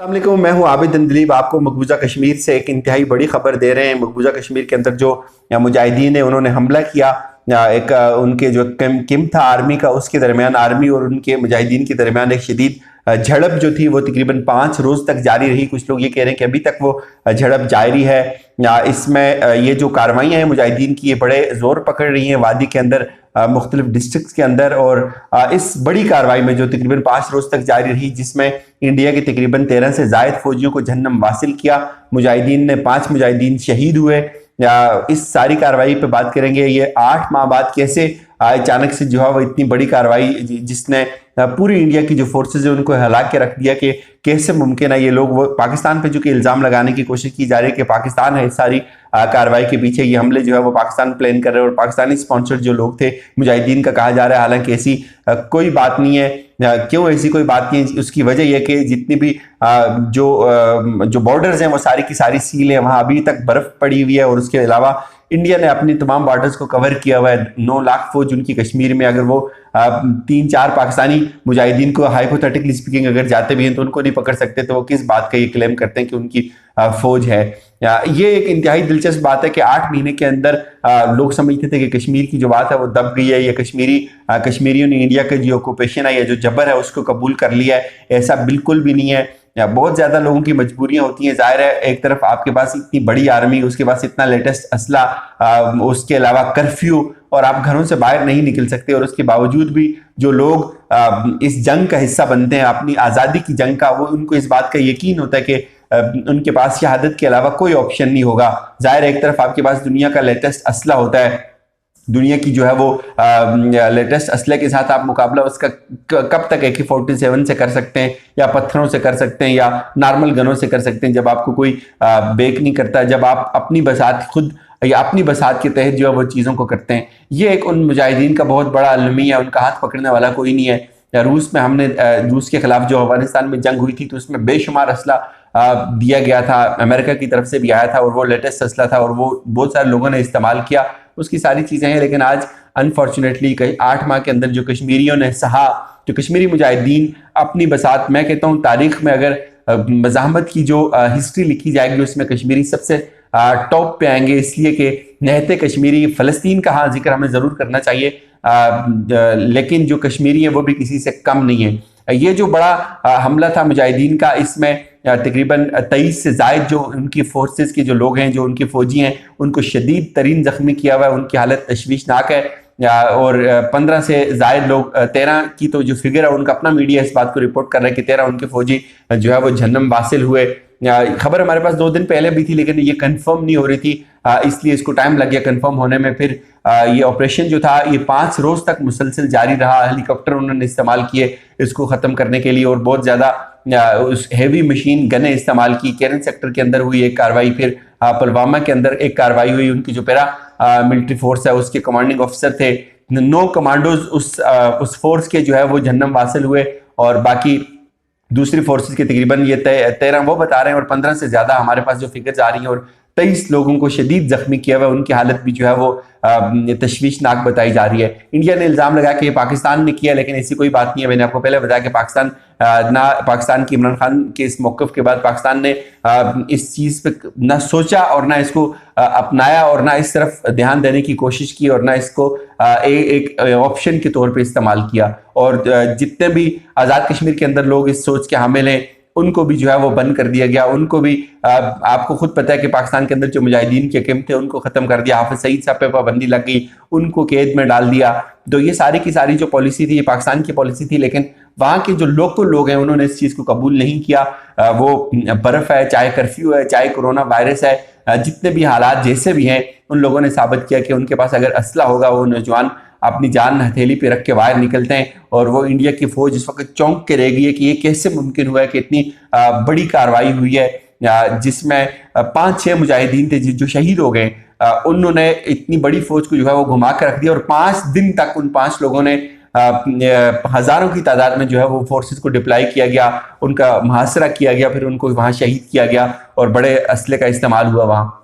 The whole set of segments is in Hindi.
अस्सलामुअलैकुम, मैं हूं आबिद दिलीप। आपको मकबूजा कश्मीर से एक इंतहाई बड़ी खबर दे रहे हैं। मकबूजा कश्मीर के अंदर जो मुजाहिदीन है उन्होंने हमला किया। एक उनके जो किम था आर्मी का, उसके दरमियान आर्मी और उनके मुजाहिदीन के दरमियान एक शदीद झड़प जो थी वो तकरीबन 5 रोज तक जारी रही। कुछ लोग ये कह रहे हैं कि अभी तक वो झड़प जारी है। इसमें ये जो कार्रवाइयाँ हैं मुजाहिदीन की, ये बड़े जोर पकड़ रही हैं वादी के अंदर, मुख्तलिफ डिस्ट्रिक्ट के अंदर। और इस बड़ी कार्रवाई में जो तकरीबन 5 रोज तक जारी रही, जिसमें इंडिया के तकरीबन 13 से जायद फौजियों को जहन्नम वासिल किया, मुजाहिदीन ने 5 मुजाहिदीन शहीद हुए। इस सारी कार्रवाई पे बात करेंगे। ये 8 माह बाद कैसे अचानक से जो है वो इतनी बड़ी कार्रवाई जिसने पूरी इंडिया की जो फोर्सेज है उनको हिला के रख दिया, कि कैसे मुमकिन है। ये लोग वो पाकिस्तान पे जो कि इल्ज़ाम लगाने की कोशिश की जा रही है कि पाकिस्तान है इस सारी कार्रवाई के पीछे, ये हमले जो है वो पाकिस्तान प्लान कर रहे हैं और पाकिस्तानी स्पॉन्सर्ड जो लोग थे मुजाहिदीन का कहा जा रहा है। हालांकि ऐसी कोई बात नहीं है। क्यों ऐसी कोई बात नहीं है? उसकी वजह यह कि जितनी भी जो बॉर्डर्स हैं वो सारी की सारी सील है, वहां अभी तक बर्फ पड़ी हुई है। और उसके अलावा इंडिया ने अपनी तमाम बॉर्डर्स को कवर किया हुआ है। 9 लाख फौज उनकी कश्मीर में। अगर वो 3-4 पाकिस्तानी मुजाहिदीन को हाइपोथेटिकली स्पीकिंग अगर जाते भी हैं तो उनको नहीं पकड़ सकते, तो वो किस बात का ये क्लेम करते हैं कि उनकी फौज है। ये एक इंतहाई दिलचस्प बात है कि 8 महीने के अंदर लोग समझते थे कि कश्मीर की जो बात है वो दब गई है, ये कश्मीरियों ने इंडिया का जो ऑक्यूपेशन है या जो जबर है उसको कबूल कर लिया है। ऐसा बिल्कुल भी नहीं है। बहुत ज्यादा लोगों की मजबूरियां होती हैं। जाहिर है, एक तरफ आपके पास इतनी बड़ी आर्मी, उसके पास इतना लेटेस्ट असला, उसके अलावा कर्फ्यू, और आप घरों से बाहर नहीं निकल सकते। और उसके बावजूद भी जो लोग इस जंग का हिस्सा बनते हैं, अपनी आज़ादी की जंग का, वो उनको इस बात का यकीन होता है कि उनके पास शहादत के अलावा कोई ऑप्शन नहीं होगा। जाहिर है, एक तरफ आपके पास दुनिया का लेटेस्ट असला होता है, दुनिया की जो है वो लेटेस्ट असले के साथ आप मुकाबला उसका कब तक AK-47 से कर सकते हैं, या पत्थरों से कर सकते हैं, या नॉर्मल गनों से कर सकते हैं, जब आपको कोई बेक नहीं करता, जब आप अपनी बसात खुद या अपनी बसात के तहत जो है वो चीज़ों को करते हैं। ये एक उन मुजाहिदीन का बहुत बड़ा अलमिया है, उनका हाथ पकड़ने वाला कोई नहीं है। रूस में हमने रूस के खिलाफ जो अफगानिस्तान में जंग हुई थी, तो उसमें बेशुमार असला दिया गया था, अमेरिका की तरफ से भी आया था, और वो लेटेस्ट असला था और वो बहुत सारे लोगों ने इस्तेमाल किया। उसकी सारी चीज़ें हैं। लेकिन आज अनफॉर्चुनेटली 8 माह के अंदर जो कश्मीरियों ने सहा, जो कश्मीरी मुजाहिदीन अपनी बसात, मैं कहता हूँ तारीख में अगर मज़ाहमत की जो हिस्ट्री लिखी जाएगी उसमें कश्मीरी सबसे टॉप पे आएंगे, इसलिए कि नहते कश्मीरी। फ़लस्तीन का हाँ जिक्र हमें ज़रूर करना चाहिए, लेकिन जो कश्मीरी है वो भी किसी से कम नहीं है। ये जो बड़ा हमला था मुजाहिदीन का, इसमें तकरीबन 23 से जायद जो उनकी फोर्सेस के जो लोग हैं, जो उनके फौजी हैं, उनको शदीद तरीन जख्मी किया हुआ है। उनकी हालत तशवीशनाक है। और 15 से जायद लोग, 13 की तो जो फिगर है उनका अपना मीडिया इस बात को रिपोर्ट कर रहा है कि 13 उनके फौजी जो है वो जहन्नम वासिल हुए। खबर हमारे पास 2 दिन पहले भी थी, लेकिन ये कंफर्म नहीं हो रही थी, इसलिए इसको टाइम लग गया कंफर्म होने में। फिर ये ऑपरेशन जो था ये 5 रोज तक मुसलसल जारी रहा। हेलीकॉप्टर उन्होंने इस्तेमाल किए इसको ख़त्म करने के लिए, और बहुत ज़्यादा उस हेवी मशीन गने इस्तेमाल की। केरन सेक्टर के अंदर हुई एक कार्रवाई, फिर पुलवामा के अंदर एक कार्रवाई हुई। उनकी जो पैरा मिलिट्री फोर्स है उसके कमांडिंग ऑफिसर थे, 9 कमांडोज उस फोर्स के जो है वो जहन्नम वासिल हुए, और बाकी दूसरी फोर्सेस के तकरीबन ये 13 वो बता रहे हैं, और 15 से ज़्यादा हमारे पास जो फिगर्स आ रही हैं, और 23 लोगों को शदीद जख्मी किया हुआ है। उनकी हालत भी जो है वो तशवीशनाक बताई जा रही है। इंडिया ने इल्ज़ाम लगाया कि पाकिस्तान ने किया, लेकिन ऐसी कोई बात नहीं है। मैंने आपको पहले बताया कि पाकिस्तान की इमरान खान के इस मौक़िफ़ के बाद पाकिस्तान ने इस चीज़ पे ना सोचा और ना इसको अपनाया, और ना इस तरफ ध्यान देने की कोशिश की, और ना इसको एक ऑप्शन के तौर पे इस्तेमाल किया। और जितने भी आज़ाद कश्मीर के अंदर लोग इस सोच के हामिल हैं उनको भी जो है वो बंद कर दिया गया। उनको भी आपको खुद पता है कि पाकिस्तान के अंदर जो मुजाहिदीन के कैंप थे उनको ख़त्म कर दिया। हाफिज सईद साहब पे पाबंदी लग गई, उनको कैद में डाल दिया। तो ये सारी की सारी जो पॉलिसी थी ये पाकिस्तान की पॉलिसी थी, लेकिन वहाँ के जो लोकल लोग हैं उन्होंने इस चीज़ को कबूल नहीं किया। वो बर्फ़ है, चाहे कर्फ्यू है, चाहे कोरोना वायरस है, जितने भी हालात जैसे भी हैं, उन लोगों ने साबित किया कि उनके पास अगर असला होगा वो नौजवान अपनी जान हथेली पे रख के बाहर निकलते हैं। और वो इंडिया की फौज इस वक्त चौंक के रह गई है कि ये कैसे मुमकिन हुआ है कि इतनी बड़ी कार्रवाई हुई है, जिसमें 5-6 मुजाहिदीन थे जो शहीद हो गए। उन्होंने इतनी बड़ी फौज को जो है वो घुमा कर रख दिया, और 5 दिन तक उन 5 लोगों ने हजारों की तादाद में जो है वो फोर्सेस को डिप्लाई किया गया, उनका मुहासरा किया गया, फिर उनको वहाँ शहीद किया गया, और बड़े असले का इस्तेमाल हुआ वहाँ।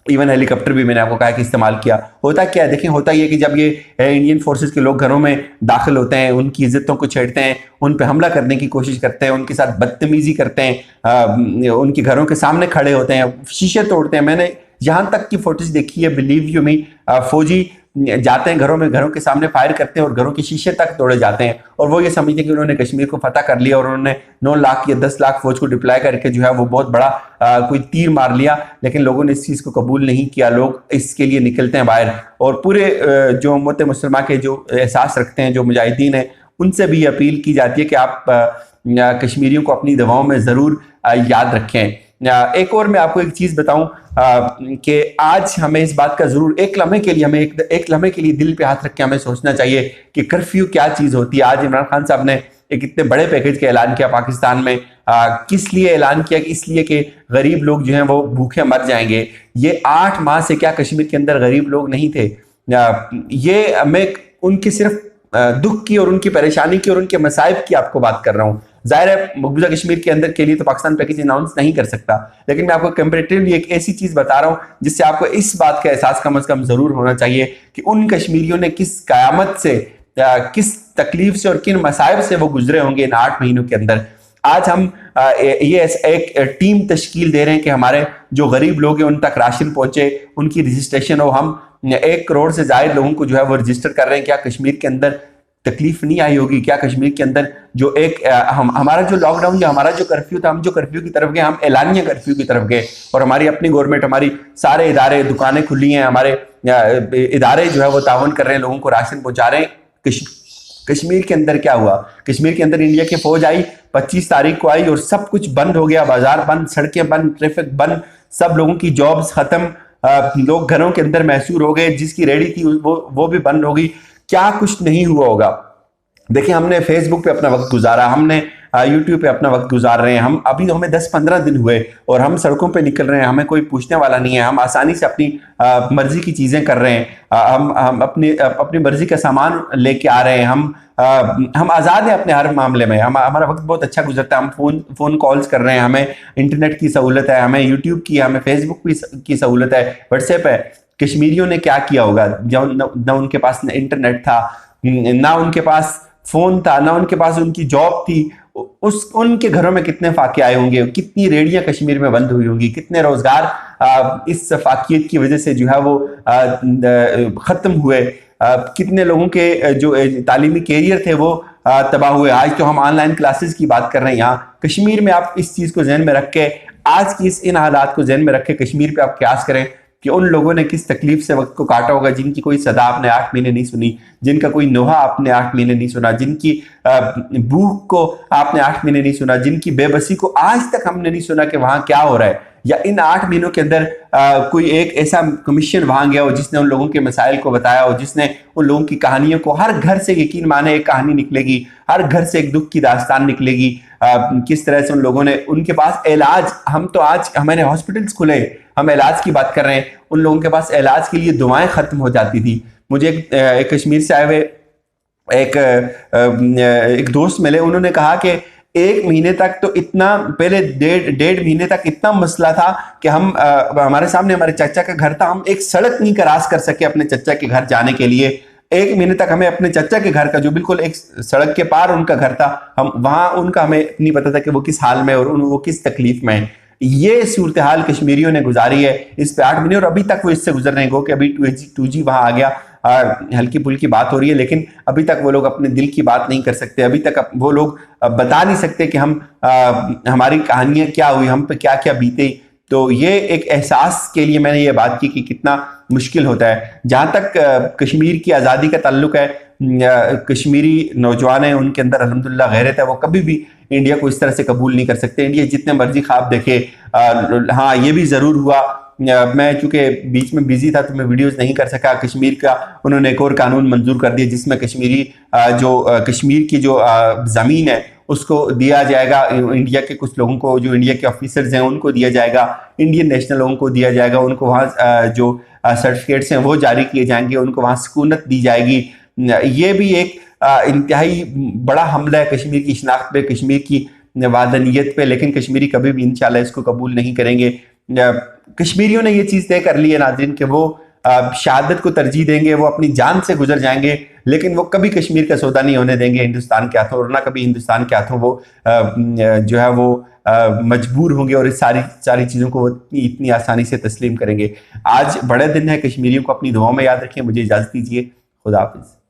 इवन हेलीकॉप्टर भी मैंने आपको कहा कि इस्तेमाल किया। होता क्या है, देखिए होता ये कि जब ये इंडियन फोर्सेस के लोग घरों में दाखिल होते हैं, उनकी इज्जतों को छेड़ते हैं, उन पे हमला करने की कोशिश करते हैं, उनके साथ बदतमीजी करते हैं, उनके घरों के सामने खड़े होते हैं, शीशे तोड़ते हैं। मैंने यहाँ तक की फुटेज देखी है, बिलीव यू मी, फौजी जाते हैं घरों में, घरों के सामने फायर करते हैं और घरों के शीशे तक तोड़े जाते हैं, और वो ये समझते हैं कि उन्होंने कश्मीर को फतह कर लिया और उन्होंने 9 लाख या 10 लाख फौज को डिप्लॉय करके जो है वो बहुत बड़ा कोई तीर मार लिया। लेकिन लोगों ने इस चीज़ को कबूल नहीं किया। लोग इसके लिए निकलते हैं बाहर, और पूरे जो उम्मत मुसलमा के जो एहसास रखते हैं, जो मुजाहिदीन हैं, उनसे भी अपील की जाती है कि आप कश्मीरियों को अपनी दवाओं में ज़रूर याद रखें। एक और मैं आपको एक चीज़ बताऊं कि आज हमें इस बात का ज़रूर एक लम्हे के लिए, हमें एक लम्हे के लिए दिल पे हाथ रख के हमें सोचना चाहिए कि कर्फ्यू क्या चीज़ होती है। आज इमरान खान साहब ने एक इतने बड़े पैकेज का ऐलान किया पाकिस्तान में, किस लिए ऐलान किया? कि इसलिए कि गरीब लोग जो हैं वो भूखे मर जाएंगे। ये 8 माह से क्या कश्मीर के अंदर गरीब लोग नहीं थे? ये मैं उनकी सिर्फ दुख की और उनकी परेशानी की और उनके मसाइब की आपको बात कर रहा हूँ। जाहिर है मकबूजा कश्मीर के अंदर के लिए तो पाकिस्तान पैकेज अनाउंस नहीं कर सकता, लेकिन मैं आपको कंपैरेटिवली एक ऐसी चीज बता रहा हूँ जिससे आपको इस बात का एहसास कम से कम जरूर होना चाहिए कि उन कश्मीरियों ने किस कयामत से, किस तकलीफ से और किन मसाइब से वो गुजरे होंगे इन 8 महीनों के अंदर। आज हम ये एक टीम तश्कील दे रहे हैं कि हमारे जो गरीब लोग हैं उन तक राशन पहुंचे, उनकी रजिस्ट्रेशन हो। हम 1 करोड़ से ज्यादा लोगों को जो है वो रजिस्टर कर रहे हैं। क्या कश्मीर के अंदर तकलीफ नहीं आई होगी? क्या कश्मीर के अंदर जो एक हमारा जो लॉकडाउन या हमारा जो कर्फ्यू था, हम जो कर्फ्यू की तरफ गए, हम एलानिया कर्फ्यू की तरफ गए, और हमारी अपनी गवर्नमेंट, हमारी सारे इदारे, दुकानें खुली हैं, हमारे इदारे जो है वो ताउन कर रहे हैं, लोगों को राशन पहुंचा रहे हैं। कश्मीर के अंदर क्या हुआ? कश्मीर के अंदर इंडिया की फौज आई, 25 तारीख को आई और सब कुछ बंद हो गया, बाजार बंद, सड़कें बंद, ट्रैफिक बंद, सब लोगों की जॉब्स खत्म, लोग घरों के अंदर महसूर हो गए, जिसकी रेडी थी वो भी बंद हो गई। क्या कुछ नहीं हुआ होगा? देखिए हमने फेसबुक पे अपना वक्त गुजारा, हमने यूट्यूब पे अपना वक्त गुजार रहे हैं, हम अभी हमें 10-15 दिन हुए और हम सड़कों पे निकल रहे हैं, हमें कोई पूछने वाला नहीं है, हम आसानी से अपनी मर्जी की चीजें कर रहे हैं, हम अपनी मर्जी का सामान लेके आ रहे हैं, हम आज़ाद हैं अपने हर मामले में, हमारा वक्त बहुत अच्छा गुजरता है, हम फोन कॉल्स कर रहे हैं, हमें इंटरनेट की सहूलत है, हमें यूट्यूब की, हमें फेसबुक की सहूलत है, व्हाट्सएप है। कश्मीरियों ने क्या किया होगा? जब ना उनके पास इंटरनेट था, ना उनके पास फोन था, ना उनके पास उनकी जॉब थी, उनके घरों में कितने फाके आए होंगे, कितनी रेडियां कश्मीर में बंद हुई होंगी, कितने रोजगार इस फाकियत की वजह से जो है वो खत्म हुए, कितने लोगों के जो तालीमी कैरियर थे वो तबाह हुए। आज तो हम ऑनलाइन क्लासेस की बात कर रहे हैं यहाँ कश्मीर में। आप इस चीज को जहन में रख के, आज की इन हालात को जहन में रख के कश्मीर पे आप क्यास करें कि उन लोगों ने किस तकलीफ से वक्त को काटा होगा, जिनकी कोई सदा आपने 8 महीने नहीं सुनी, जिनका कोई नोहा आपने 8 महीने नहीं सुना, जिनकी भूख को आपने 8 महीने नहीं सुना, जिनकी बेबसी को आज तक हमने नहीं सुना कि वहां क्या हो रहा है, या इन 8 महीनों के अंदर कोई एक ऐसा कमीशन वहां गया हो जिसने उन लोगों के मसाइल को बताया हो, जिसने उन लोगों की कहानियों को, हर घर से यकीन माने एक कहानी निकलेगी, हर घर से एक दुख की दास्तान निकलेगी, किस तरह से उन लोगों ने, उनके पास इलाज, हम तो आज हमारे हॉस्पिटल्स खुले, हम इलाज की बात कर रहे हैं, उन लोगों के पास इलाज के लिए दुआएं खत्म हो जाती थी। मुझे एक कश्मीर से आए हुए एक दोस्त मिले, उन्होंने कहा कि 1 महीने तक तो इतना, पहले डेढ़ महीने तक इतना मसला था कि हम हमारे सामने हमारे चाचा का घर था, हम एक सड़क नहीं क्रॉस कर सके अपने चाचा के घर जाने के लिए। 1 महीने तक हमें अपने चाचा के घर का, जो बिल्कुल एक सड़क के पार उनका घर था, हम वहां उनका हमें नहीं पता था कि वो किस हाल में और वो किस तकलीफ में है। ये सूरत हाल कश्मीरियों ने गुजारी है इस पे 8 महीने, और अभी तक वो इससे गुजर रहे हैं। कि अभी 2G वहां आ गया, हल्की फुल्की बात हो रही है, लेकिन अभी तक वो लोग अपने दिल की बात नहीं कर सकते, अभी तक वो लोग बता नहीं सकते कि हमारी कहानियां क्या हुई, हम पे क्या क्या बीते। तो ये एक एहसास के लिए मैंने ये बात की कि कितना मुश्किल होता है। जहां तक कश्मीर की आज़ादी का ताल्लुक है, कश्मीरी नौजवान हैं, उनके अंदर अल्हम्दुलिल्लाह गैरत है, वो कभी भी इंडिया को इस तरह से कबूल नहीं कर सकते। इंडिया जितने मर्जी ख्वाब देखे। हाँ, ये भी ज़रूर हुआ, मैं चूंकि बीच में बिजी था तो मैं वीडियोस नहीं कर सका। कश्मीर का उन्होंने एक और कानून मंजूर कर दिया जिसमें कश्मीर की जो ज़मीन है उसको दिया जाएगा इंडिया के कुछ लोगों को, जो इंडिया के ऑफिसर्स हैं उनको दिया जाएगा, इंडियन नेशनल लोगों को दिया जाएगा, उनको वहाँ जो सर्टिफिकेट्स हैं वो जारी किए जाएंगे, उनको वहाँ सुकूनत दी जाएगी। ये भी एक इंतहाई बड़ा हमला है कश्मीर की शनाख्त पे, कश्मीर की वादनीयत पे, लेकिन कश्मीरी कभी भी इंशाल्लाह इसको कबूल नहीं करेंगे। कश्मीरियों ने ये चीज़ तय कर ली है नाज़रीन कि वो शहादत को तरजीह देंगे, वो अपनी जान से गुजर जाएंगे, लेकिन वो कभी कश्मीर का सौदा नहीं होने देंगे हिंदुस्तान के हाथों, और ना कभी हिंदुस्तान के हाथों वो जो है वो मजबूर होंगे और इस सारी सारी चीज़ों को वो इतनी आसानी से तस्लीम करेंगे। आज बड़ा दिन है, कश्मीरियों को अपनी दुआओं में याद रखें। मुझे इजाज़त दीजिए, खुदा हाफिज़।